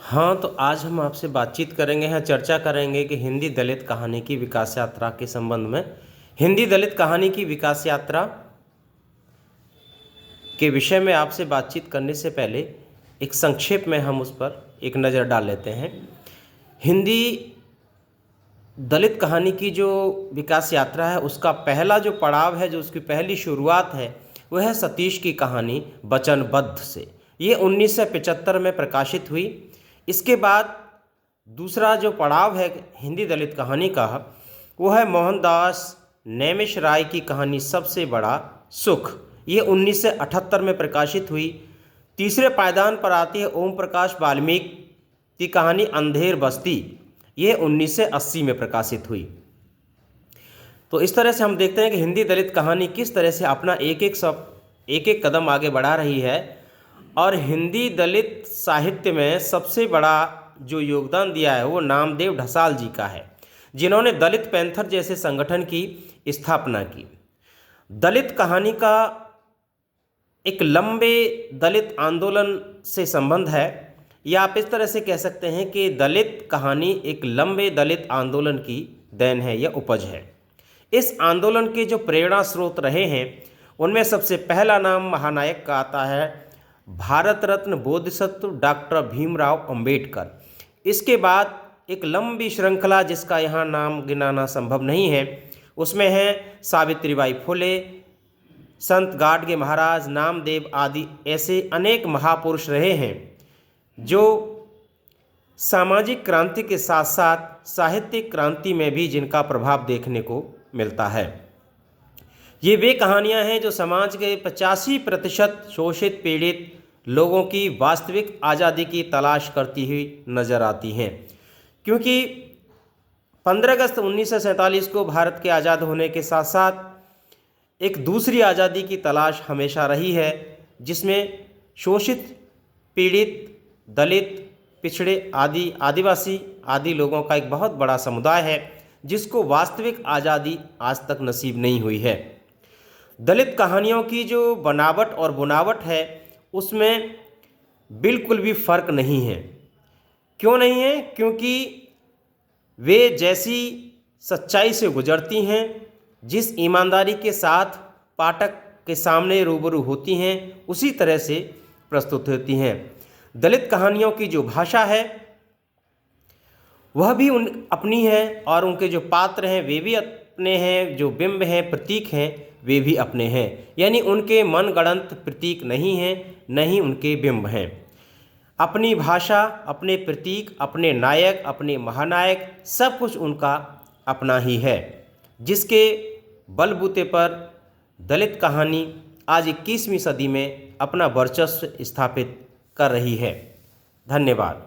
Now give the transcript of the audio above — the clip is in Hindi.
हाँ, तो आज हम आपसे बातचीत करेंगे, यहाँ चर्चा करेंगे कि हिंदी दलित कहानी की विकास यात्रा के संबंध में। हिंदी दलित कहानी की विकास यात्रा के विषय में आपसे बातचीत करने से पहले एक संक्षेप में हम उस पर एक नज़र डाल लेते हैं। हिंदी दलित कहानी की जो विकास यात्रा है, उसका पहला जो पड़ाव है, जो उसकी पहली शुरुआत है, वह है सतीश की कहानी वचनबद्ध से। ये 1975 में प्रकाशित हुई। इसके बाद दूसरा जो पड़ाव है हिंदी दलित कहानी का, वो है मोहनदास नेमिष राय की कहानी सबसे बड़ा सुख। ये 1978 में प्रकाशित हुई। तीसरे पायदान पर आती है ओम प्रकाश वाल्मीकि की कहानी अंधेर बस्ती। ये 1980 में प्रकाशित हुई। तो इस तरह से हम देखते हैं कि हिंदी दलित कहानी किस तरह से अपना एक एक कदम आगे बढ़ा रही है। और हिंदी दलित साहित्य में सबसे बड़ा जो योगदान दिया है वो नामदेव ढसाल जी का है, जिन्होंने दलित पैंथर जैसे संगठन की स्थापना की। दलित कहानी का एक लंबे दलित आंदोलन से संबंध है, या आप इस तरह से कह सकते हैं कि दलित कहानी एक लंबे दलित आंदोलन की देन है या उपज है। इस आंदोलन के जो प्रेरणा स्रोत रहे हैं, उनमें सबसे पहला नाम महानायक का आता है, भारत रत्न बोधिसत्व डॉक्टर भीमराव अंबेडकर। इसके बाद एक लंबी श्रृंखला जिसका यहाँ नाम गिनाना संभव नहीं है, उसमें है सावित्रीबाई फुले, संत गाडगे महाराज, नामदेव आदि ऐसे अनेक महापुरुष रहे हैं जो सामाजिक क्रांति के साथ साथ साहित्यिक क्रांति में भी जिनका प्रभाव देखने को मिलता है। ये वे कहानियाँ हैं जो समाज के 85% शोषित पीड़ित लोगों की वास्तविक आज़ादी की तलाश करती हुई नज़र आती हैं। क्योंकि 15 अगस्त 1947 को भारत के आज़ाद होने के साथ साथ एक दूसरी आज़ादी की तलाश हमेशा रही है, जिसमें शोषित, पीड़ित, दलित, पिछड़े आदि आदिवासी आदि लोगों का एक बहुत बड़ा समुदाय है, जिसको वास्तविक आज़ादी आज तक नसीब नहीं हुई है। दलित कहानियों की जो बनावट और बुनावट है, उसमें बिल्कुल भी फ़र्क नहीं है। क्यों नहीं है? क्योंकि वे जैसी सच्चाई से गुजरती हैं, जिस ईमानदारी के साथ पाठक के सामने रूबरू होती हैं, उसी तरह से प्रस्तुत होती हैं। दलित कहानियों की जो भाषा है वह भी अपनी है, और उनके जो पात्र हैं वे भी अपने हैं, जो बिंब हैं, प्रतीक हैं, वे भी अपने हैं। यानी उनके मनगढ़ंत प्रतीक नहीं हैं, न ही उनके बिंब हैं। अपनी भाषा, अपने प्रतीक, अपने नायक, अपने महानायक, सब कुछ उनका अपना ही है, जिसके बलबूते पर दलित कहानी आज 21वीं सदी में अपना वर्चस्व स्थापित कर रही है। धन्यवाद।